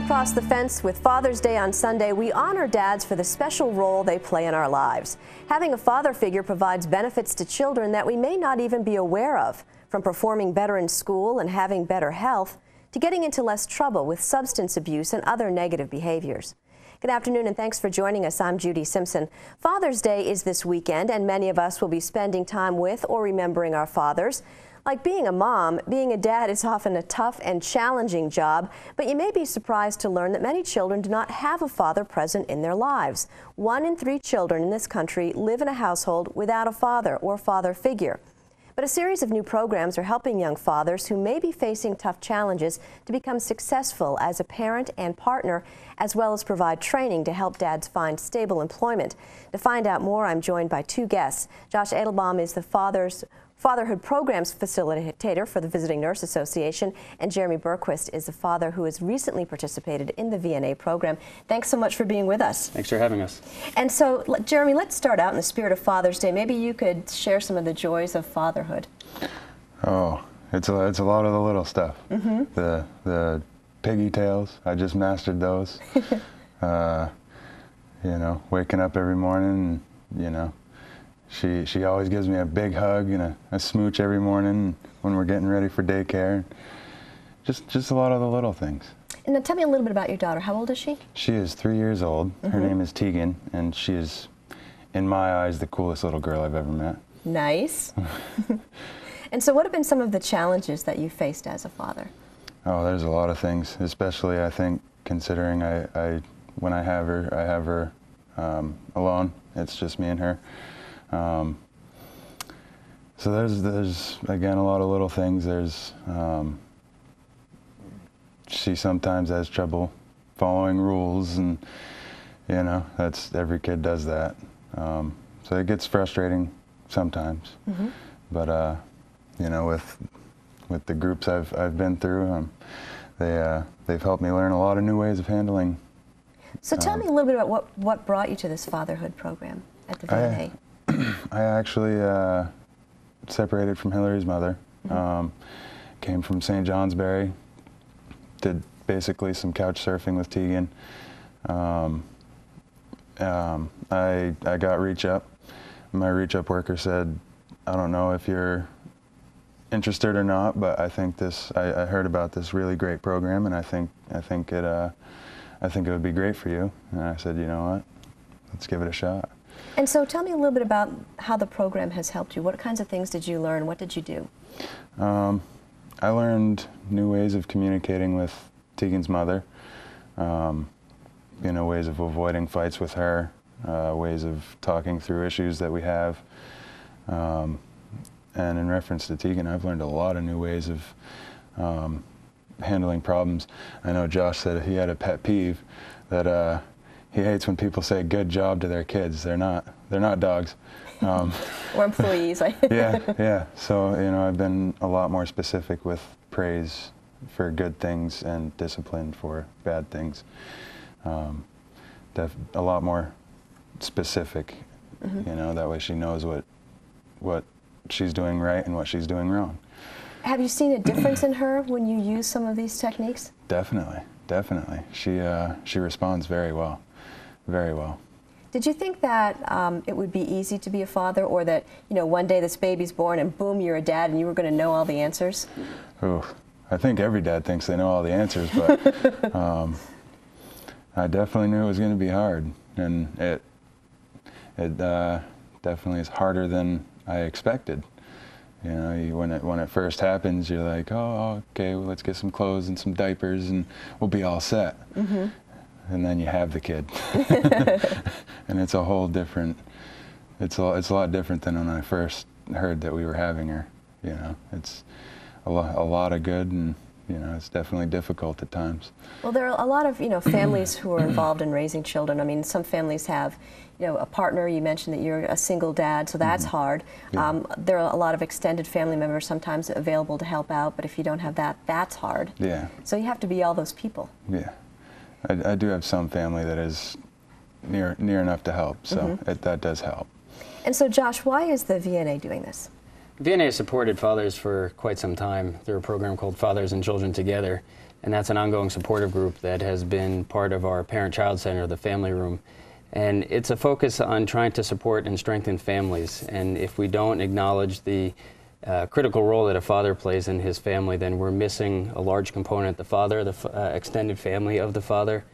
across the fence with Father's Day on Sunday, we honor dads for the special role they play in our lives. Having a father figure provides benefits to children that we may not even be aware of, from performing better in school and having better health to getting into less trouble with substance abuse and other negative behaviors. Good afternoon and thanks for joining us. I'm Judy Simpson. Father's Day is this weekend and many of us will be spending time with or remembering our fathers. Like being a mom, being a dad is often a tough and challenging job, but you may be surprised to learn that many children do not have a father present in their lives. 1 in 3 children in this country live in a household without a father or father figure. But a series of new programs are helping young fathers who may be facing tough challenges to become successful as a parent and partner, as well as provide training to help dads find stable employment. To find out more, I'm joined by 2 guests. Josh Edelbaum is the Fatherhood Programs Facilitator for the Visiting Nurse Association, and Jeremy Berquist is a father who has recently participated in the VNA program. Thanks so much for being with us. Thanks for having us. And so, Jeremy, let's start out in the spirit of Father's Day. Maybe you could share some of the joys of fatherhood. Oh, it's a lot of the little stuff. Mm-hmm. The piggy tails, I just mastered those. You know, waking up every morning, you know. She always gives me a big hug and a smooch every morning when we're getting ready for daycare. Just a lot of the little things. And now tell me a little bit about your daughter. How old is she? She is 3 years old. Mm-hmm. Her name is Tegan, and she is, in my eyes, the coolest little girl I've ever met. Nice. And so what have been some of the challenges that you faced as a father? Oh, there's a lot of things, especially I think considering when I have her alone. It's just me and her. So there's again a lot of little things. There's she sometimes has trouble following rules, and you know every kid does that. So it gets frustrating sometimes. Mm-hmm. But you know, with the groups I've been through, they've helped me learn a lot of new ways of handling. So tell me a little bit about what brought you to this fatherhood program at the VNA. I actually separated from Hillary's mother. Mm-hmm. Came from St. Johnsbury. Did basically some couch surfing with Tegan. I got Reach Up. My Reach Up worker said, "I don't know if you're interested or not, but I think I heard about this really great program, and I think it would be great for you." And I said, "You know what? Let's give it a shot." And so tell me a little bit about how the program has helped you. What kinds of things did you learn? What did you do? I learned new ways of communicating with Tegan's mother, you know, ways of avoiding fights with her, ways of talking through issues that we have. And in reference to Tegan, I've learned a lot of new ways of handling problems. I know Josh said he had a pet peeve that he hates when people say "good job" to their kids. They're not dogs. Or employees. Yeah. So you know, I've been a lot more specific with praise for good things and discipline for bad things. A lot more specific. Mm-hmm. You know, that way she knows what she's doing right and what she's doing wrong. Have you seen a difference in her when you use some of these techniques? Definitely. She responds very well. Very well. Did you think that it would be easy to be a father, or that, you know, one day this baby's born and boom, you're a dad and you were going to know all the answers? Oh, I think every dad thinks they know all the answers, but I definitely knew it was going to be hard, and it definitely is harder than I expected. You know, when it first happens, you're like, oh, okay, well, let's get some clothes and some diapers and we'll be all set. Mm-hmm. And then you have the kid, and it's a whole different. It's a lot different than when I first heard that we were having her. You know, it's a lot of good, and you know, it's definitely difficult at times. Well, there are a lot of, you know, families who are involved in raising children. I mean, some families have, you know, a partner. You mentioned that you're a single dad, so that's mm-hmm. hard. Yeah. There are a lot of extended family members sometimes available to help out, but if you don't have that, that's hard. Yeah. So you have to be all those people. Yeah. I do have some family that is near enough to help, so mm-hmm. That does help. And so, Josh, why is the VNA doing this? VNA has supported fathers for quite some time through a program called Fathers and Children Together, and that's an ongoing supportive group that has been part of our parent-child center, the Family Room. And it's a focus on trying to support and strengthen families. And if we don't acknowledge the critical role that a father plays in his family, then we're missing a large component. The father, the extended family of the father.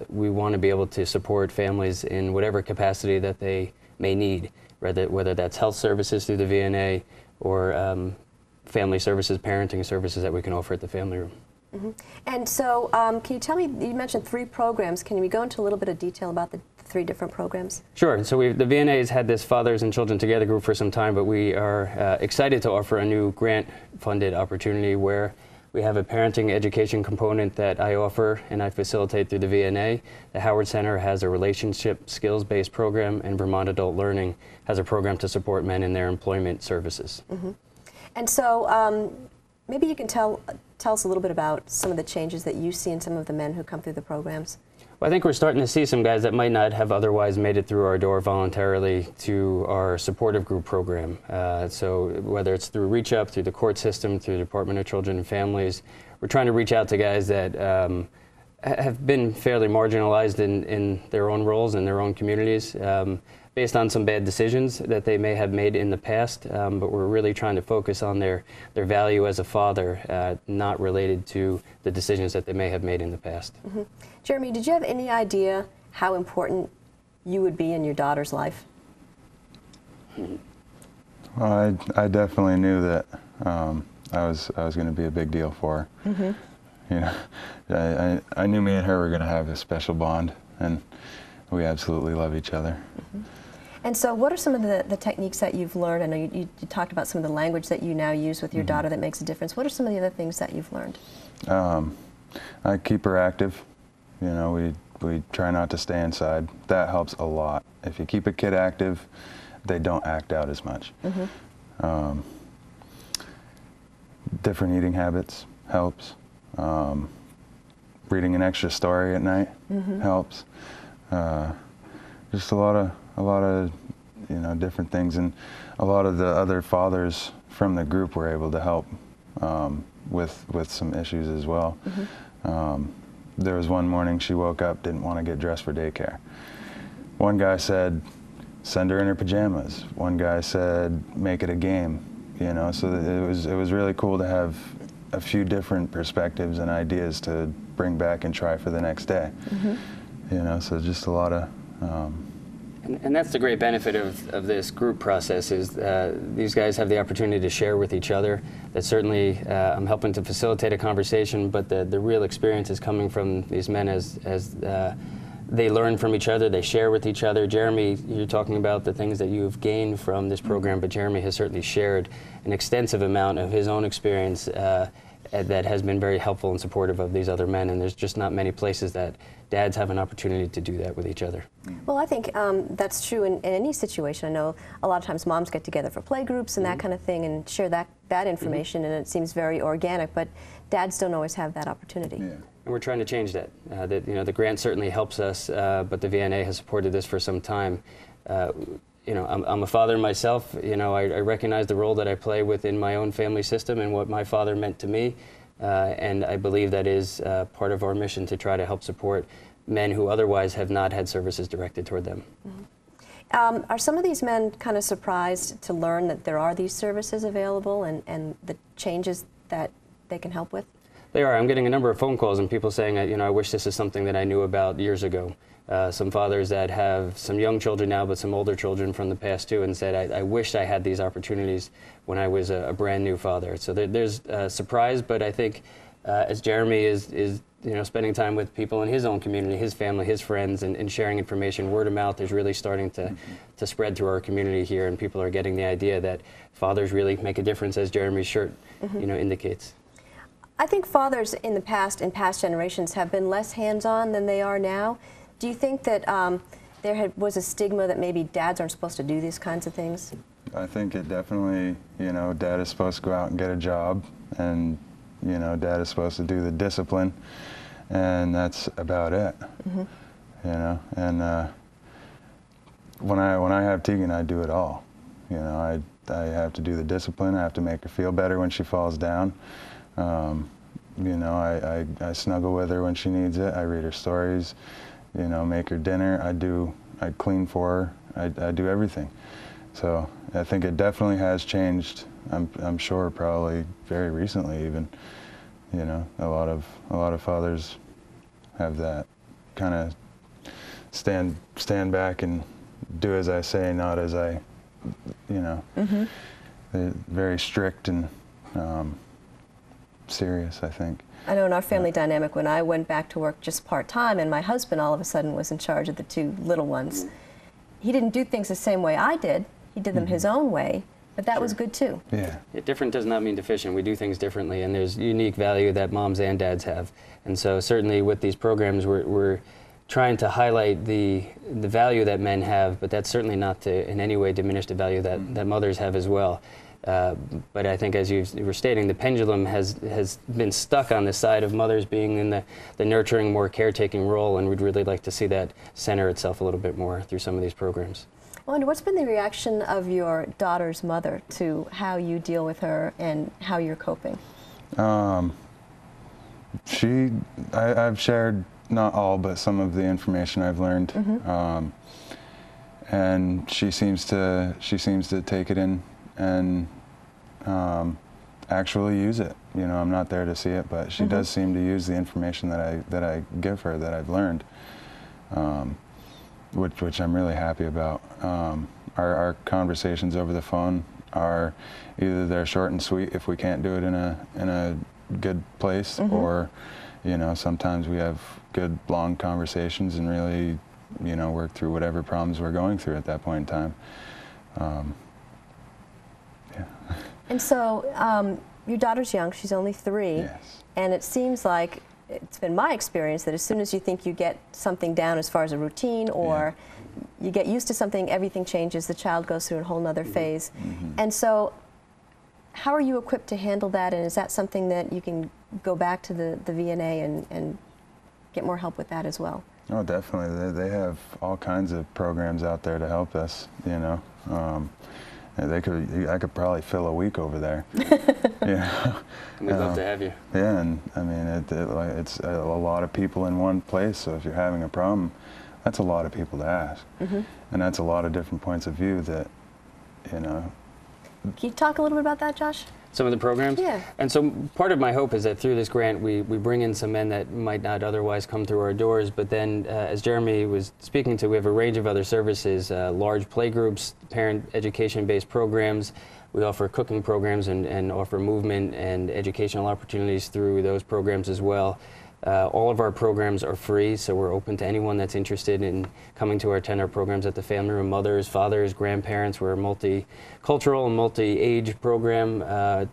We want to be able to support families in whatever capacity that they may need, whether that's health services through the VNA or family services, parenting services that we can offer at the Family Room. Mm-hmm. And so can you tell me, you mentioned 3 programs. Can we go into a little bit of detail about the 3 different programs? Sure. So the VNA has had this Fathers and Children Together group for some time, but we are excited to offer a new grant-funded opportunity where we have a parenting education component that I offer and I facilitate through the VNA. The Howard Center has a relationship skills-based program, and Vermont Adult Learning has a program to support men in their employment services. Mm-hmm. And so maybe you can tell us a little bit about some of the changes that you see in some of the men who come through the programs. Well, I think we're starting to see some guys that might not have otherwise made it through our door voluntarily to our supportive group program. So whether it's through Reach Up, through the court system, through the Department of Children and Families, we're trying to reach out to guys that have been fairly marginalized in their own roles in their own communities based on some bad decisions that they may have made in the past, but we're really trying to focus on their value as a father, not related to the decisions that they may have made in the past. Mm-hmm. Jeremy, did you have any idea how important you would be in your daughter's life? Well, I definitely knew that I was going to be a big deal for her. Mm-hmm. You know, I knew me and her were going to have a special bond, and we absolutely love each other. Mm-hmm. And so what are some of the techniques that you've learned? I know you talked about some of the language that you now use with your daughter that makes a difference. What are some of the other things that you've learned? I keep her active. You know, we try not to stay inside. That helps a lot. If you keep a kid active, they don't act out as much. Mm-hmm. Different eating habits helps. Reading an extra story at night helps. Just a lot of you know, different things, and a lot of the other fathers from the group were able to help with some issues as well. Mm-hmm. There was one morning she woke up, didn't want to get dressed for daycare. One guy said, send her in her pajamas. One guy said, make it a game. You know, so it was really cool to have a few different perspectives and ideas to bring back and try for the next day. Mm-hmm. You know, so just a lot of. And that's the great benefit of this group process is these guys have the opportunity to share with each other. That certainly I'm helping to facilitate a conversation, but the real experience is coming from these men as they learn from each other, they share with each other. Jeremy, you're talking about the things that you've gained from this program, but Jeremy has certainly shared an extensive amount of his own experience that has been very helpful and supportive of these other men, and there's just not many places that dads have an opportunity to do that with each other. Well, I think that's true in any situation. I know a lot of times moms get together for play groups and that kind of thing and share that information, and it seems very organic, but dads don't always have that opportunity. Yeah. And we're trying to change that. You know, the grant certainly helps us, but the VNA has supported this for some time. You know, I'm a father myself. You know, I recognize the role that I play within my own family system and what my father meant to me. And I believe that is part of our mission to try to help support men who otherwise have not had services directed toward them. Mm-hmm. Are some of these men kind of surprised to learn that there are these services available and the changes that they can help with? They are. I'm getting a number of phone calls and people saying, you know, I wish this is something that I knew about years ago. Some fathers that have some young children now, but some older children from the past too, and said, I wished I had these opportunities when I was a brand new father. So there's surprise, but I think as Jeremy is you know, spending time with people in his own community, his family, his friends, and sharing information, word of mouth is really starting to spread through our community here, and people are getting the idea that fathers really make a difference, as Jeremy's shirt you know, indicates. I think fathers in past generations have been less hands-on than they are now. Do you think that there was a stigma that maybe dads aren't supposed to do these kinds of things? I think it definitely, you know, dad is supposed to go out and get a job, and, you know, dad is supposed to do the discipline, and that's about it. Mm-hmm. You know, and when I have Tegan, I do it all. You know, I have to do the discipline, I have to make her feel better when she falls down. You know, I snuggle with her when she needs it. I read her stories, you know, make her dinner. I clean for her. I do everything. So I think it definitely has changed. I'm sure probably very recently even. You know, a lot of fathers have that kind of stand back and do as I say, not as I, you know. Mm-hmm. They're very strict and serious, I think. I know in our family dynamic, when I went back to work just part-time and my husband all of a sudden was in charge of the two little ones, he didn't do things the same way I did. He did them his own way, but that was good too. Yeah. Different does not mean deficient. We do things differently, and there's unique value that moms and dads have. And so certainly with these programs, we're trying to highlight the value that men have, but that's certainly not to in any way diminish the value that mothers have as well. But I think, as you were stating, the pendulum has been stuck on the side of mothers being in the nurturing, more caretaking role, and we'd really like to see that center itself a little bit more through some of these programs. I wonder, what's been the reaction of your daughter's mother to how you deal with her and how you're coping? I've shared not all, but some of the information I've learned, and she seems to take it in and actually use it. You know, I'm not there to see it, but she does seem to use the information that I give her, that I've learned, which I'm really happy about. Our conversations over the phone are either they're short and sweet if we can't do it in a good place, or, you know, sometimes we have good long conversations and really, you know, work through whatever problems we're going through at that point in time. Yeah. And so your daughter's young, she's only 3, Yes. and it seems like, it's been my experience, that as soon as you think you get something down as far as a routine, or you get used to something, everything changes, the child goes through a whole nother phase. And so how are you equipped to handle that, and is that something that you can go back to the VNA and get more help with that as well? Oh, definitely. They have all kinds of programs out there to help us, you know. I could probably fill a week over there. Yeah. We'd love to have you. Yeah, and I mean, it's a lot of people in one place, so if you're having a problem, that's a lot of people to ask. And that's a lot of different points of view that, you know. Can you talk a little bit about that, Josh? Some of the programs? Yeah. And so part of my hope is that through this grant we bring in some men that might not otherwise come through our doors, but then as Jeremy was speaking to, we have a range of other services, large playgroups, parent education-based programs. We offer cooking programs and offer movement and educational opportunities through those programs as well. All of our programs are free, so we're open to anyone that's interested in coming to our 10-hour programs at the Family Room. Mothers, fathers, grandparents. We're a multicultural and multi-age program.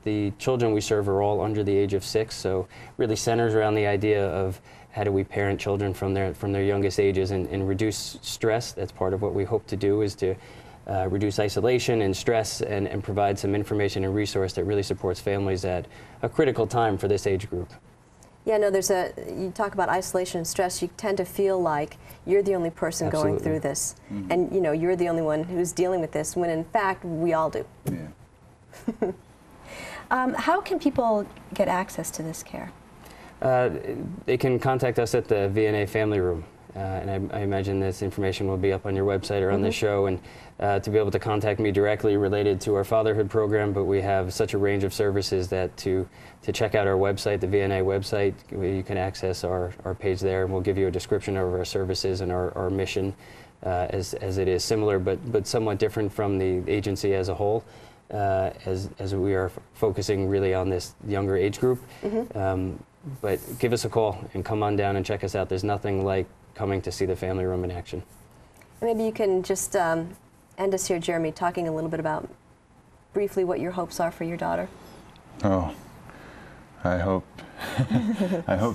The children we serve are all under the age of 6, so really centers around the idea of how do we parent children from their youngest ages and reduce stress. That's part of what we hope to do, is to reduce isolation and stress and provide some information and resource that really supports families at a critical time for this age group. Yeah, no, you talk about isolation and stress, you tend to feel like you're the only person going through this. And, you know, you're the only one who's dealing with this, when in fact, we all do. Yeah. How can people get access to this care? They can contact us at the VNA Family Room. And I imagine this information will be up on your website or on the show, and to be able to contact me directly related to our fatherhood program. But we have such a range of services that to check out our website, the VNA website, you can access our page there, and we'll give you a description of our services and our mission, as it is similar but somewhat different from the agency as a whole, as we are focusing really on this younger age group. But give us a call and come on down and check us out. There's nothing like coming to see the Family Room in action. Maybe you can just end us here, Jeremy, talking a little bit about briefly what your hopes are for your daughter. Oh, I hope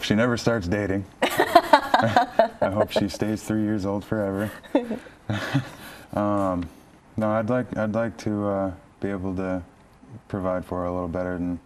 she never starts dating. I hope she stays 3 years old forever. No, I'd like to be able to provide for her a little better than